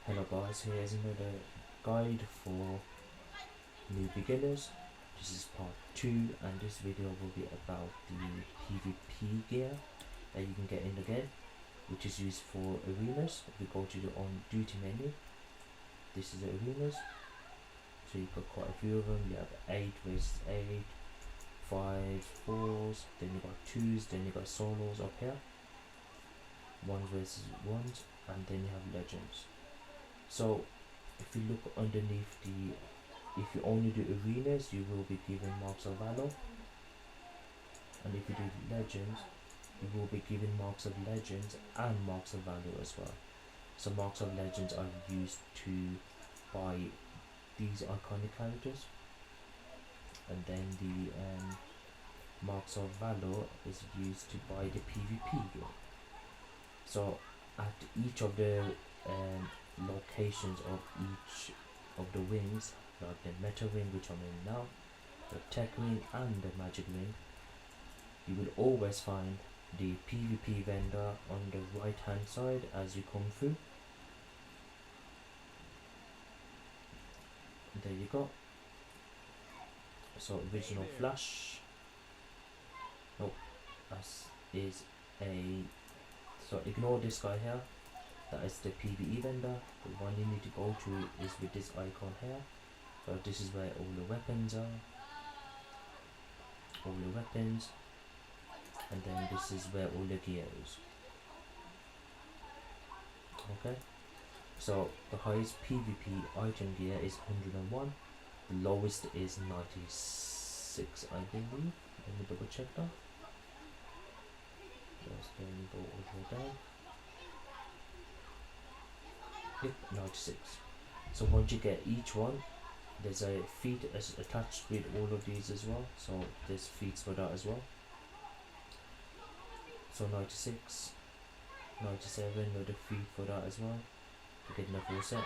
Hello guys, here's another guide for new beginners. This is part 2 and this video will be about the PvP gear that you can get in the game, which is used for arenas. If you go to the on duty menu, this is the arenas. So you've got quite a few of them. You have 8 versus 8, 5, 4s, then you got 2s, then you got solos up here, 1s versus 1s, and then you have legends. So if you look underneath if you only do arenas, you will be given marks of valor, and if you do legends, you will be given marks of legends and marks of valor as well. So marks of legends are used to buy these iconic characters, and then the marks of valor is used to buy the PvP gear. So at each of the locations of each of the wings, like the meta wing, which I'm in now, the tech wing and the magic wing, you will always find the PvP vendor on the right hand side as you come through. There you go. So original flash, as is a, so ignore this guy here. That is the PvE vendor. The one you need to go to is with this icon here. So this is where all the weapons are. All the weapons. And then this is where all the gear is. Okay. So the highest PvP item gear is 101. The lowest is 96, I believe. Let me double check that. Just then go all the way down. Yep, 96. So once you get each one, there's a feat attached with all of these as well. So there's feats for that as well. So 96, 97, another feat for that as well, to get the full set.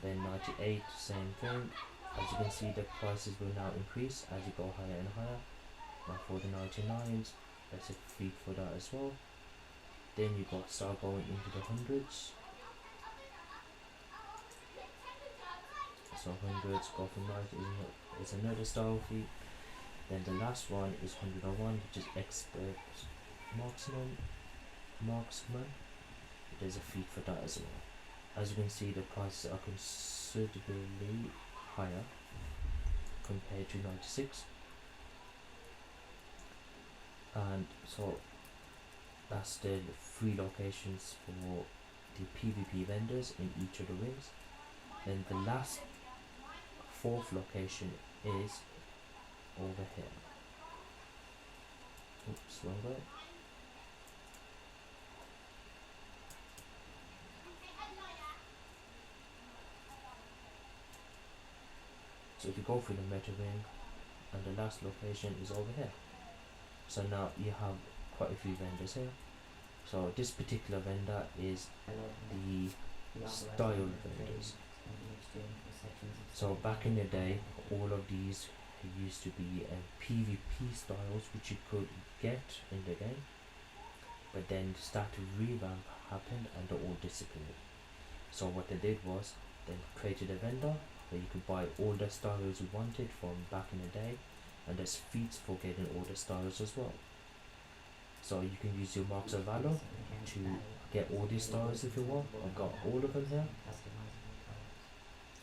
Then 98, same thing. As you can see, the prices will now increase as you go higher and higher. Now for the 99s, there's a feat for that as well. Then you got start going into the hundreds. So hundreds go from 90 is another style feat. Then the last one is 101, which is expert marksman. There's a feat for that as well. As you can see, the prices are considerably higher compared to 96, and so that's the 3 locations for the PvP vendors in each of the wings. Then the last 4th location is over here. Oops, wrong way. So if you go through the meta wing, and the last location is over here. So now you have quite a few vendors here. So this particular vendor is the style vendors. So back in the day, all of these used to be PvP styles which you could get in the game, but then start to revamp happened and they all disappeared. So what they did was they created a vendor where you could buy all the styles you wanted from back in the day, and there's feats for getting all the styles as well. So you can use your marks of valor to get all these stars if you want. I've got all of them here.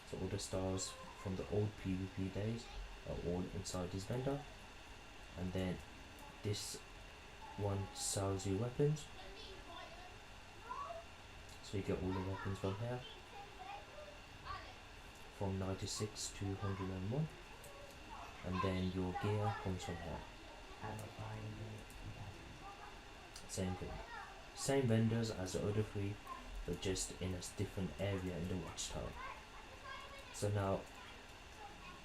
So all the stars from the old PvP days are all inside this vendor, and then this one sells you weapons. So you get all the weapons from here, from 96 to 101, and then your gear comes from here. Same thing, same vendors as the other 3, but just in a different area in the watchtower. So now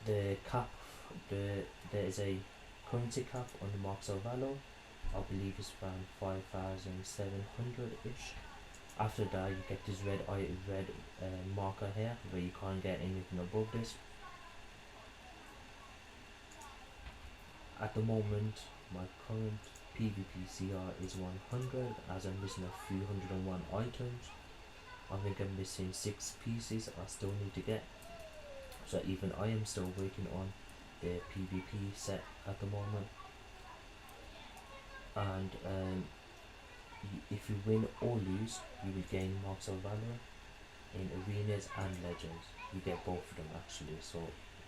the cap, there is a currency cap on the marks of valor. I believe it's around 5,700 ish. After that you get this red marker here where you can't get anything above this. At the moment my current PvP CR is 100, as I'm missing a few 101 items. I think I'm missing 6 pieces I still need to get. So even I am still working on the PvP set at the moment. And if you win or lose, you will gain marks of valor in arenas and legends. You get both of them actually, so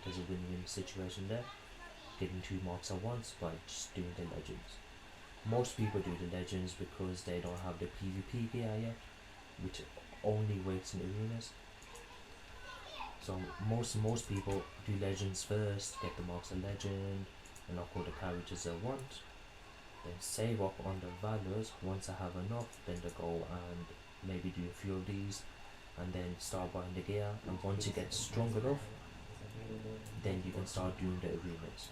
there's a win-win situation there, getting 2 marks at once by just doing the legends. Most people do the legends because they don't have the PvP gear yet, which only works in arenas. So most people do legends first, get the marks of legend, unlock all the characters they want, then save up on the valors. Once I have enough, then they go and maybe do a few of these and then start buying the gear, and once you get strong enough, then you can start doing the arenas.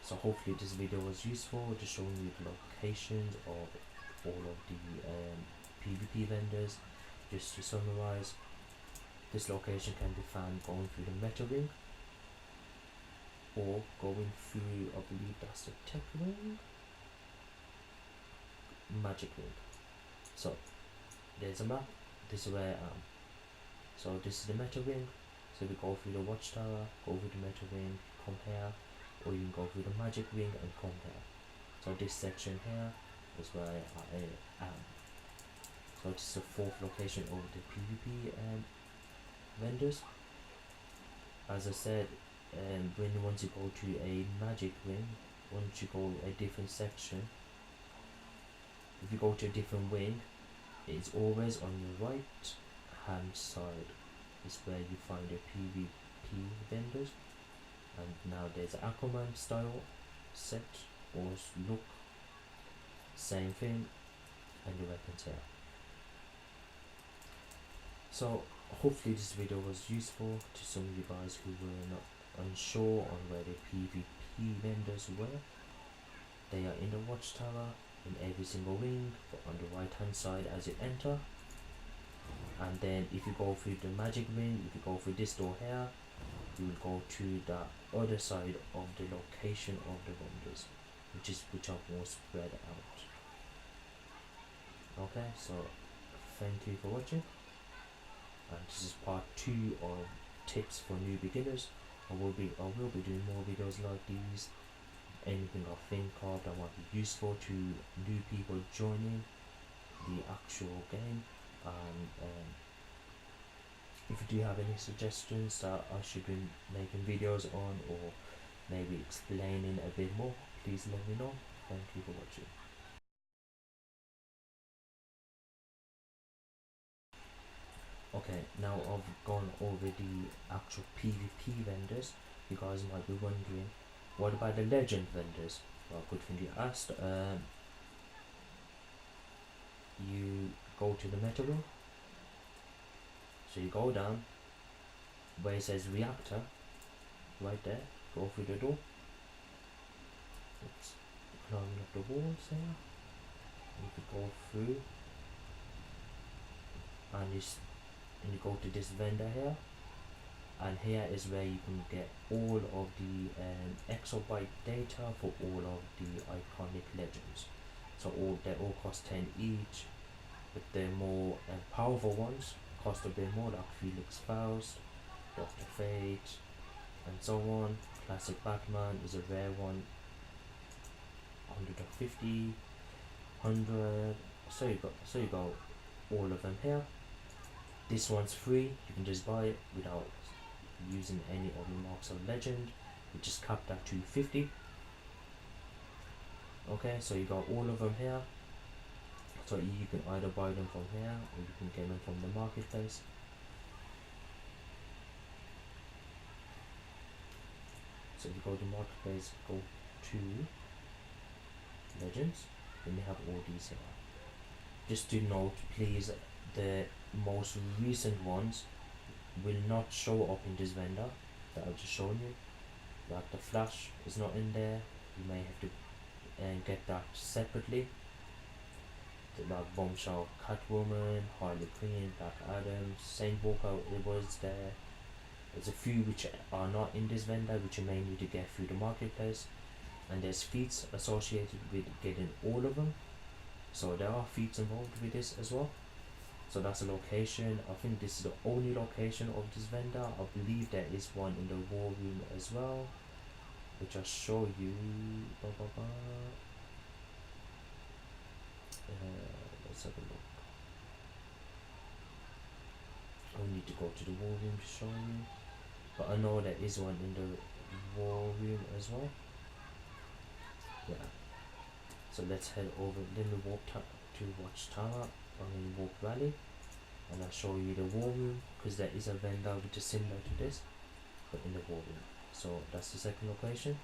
So hopefully this video was useful, just showing you the locations of all of the PvP vendors. Just to summarize, this location can be found going through the Meta Ring or going through, I believe that's the Tech Ring, Magic Ring. So there's a map, this is where I am. So this is the Meta Ring, so we go through the Watchtower, go through the Meta Ring, come here, or you can go through the Magic Ring and come here. So this section here is where I am. So this is the 4th location over the PvP vendors. As I said, once you go to a Magic Ring, once you go a different section, if you go to a different wing, it's always on your right hand side is where you find the PvP vendors. And now there's Aquaman style set or look, same thing, and the weapons here. So hopefully this video was useful to some of you guys who were not unsure on where the PvP vendors were. They are in the Watchtower in every single wing, but on the right hand side as you enter. And then if you go through the Magic Ring, if you go through this door here, you will go to the other side of the location of the vendors, which are more spread out. Okay, so thank you for watching, and this is part 2 of tips for new beginners. I will be doing more videos like these. Anything I think of that might be useful to new people joining the actual game. And if you do have any suggestions that I should be making videos on, or maybe explaining a bit more, please let me know. Thank you for watching. Okay, now I've gone over the actual PvP vendors. You guys might be wondering, what about the legend vendors? Well, good thing you asked. You go to the Meta Room. So you go down where it says reactor, right there, go through the door. Oops, climbing up the walls there. You could go through, and you go to this vendor here, and here is where you can get all of the exobyte data for all of the iconic legends. So they all cost 10 each, but the more powerful ones cost a bit more, like Felix Faust, Dr. Fate, and so on. Classic Batman is a rare one, 150, 100. So you got all of them here. This one's free, you can just buy it without using any of the marks of legend, which is capped at 250. Okay, so you got all of them here. So you can either buy them from here, or you can get them from the marketplace. So if you go to marketplace, go to legends, then you have all these here. Just to note, please, the most recent ones will not show up in this vendor that I've just shown you. Like the Flash is not in there, you may have to get that separately. Like Bombshell, Catwoman, Harley Quinn, Black Adam, Saint Walker, it was there. There's a few which are not in this vendor, which you may need to get through the marketplace, and there's feats associated with getting all of them. So there are feats involved with this as well. So that's a location. I think this is the only location of this vendor. I believe there is one in the war room as well, which I'll show you. Let's have a look. I need to go to the war room to show you, but I know there is one in the war room as well. Yeah. So let's head over. Then we walk to Watchtower. I mean Walk Valley, and I'll show you the war room because there is a vendor which is similar to this, but in the war room. So that's the second location.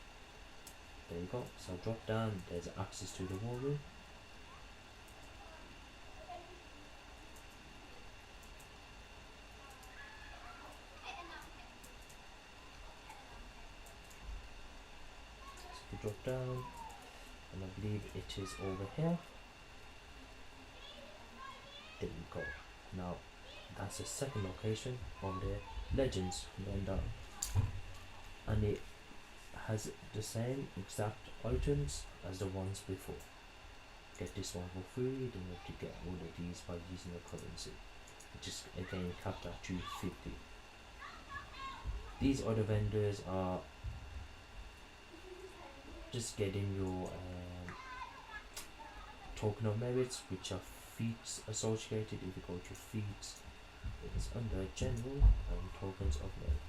There you go. So drop down. There's access to the war room. So we drop down, and I believe it is over here. There you go. Now that's the second location on the Legends vendor, and it has the same exact items as the ones before. Get this one for free, then you have to get all of these by using the currency, which is again capped at 250. These other vendors are just getting your token of merits, which are feats associated. If you go to feats, it's under general and tokens of merit.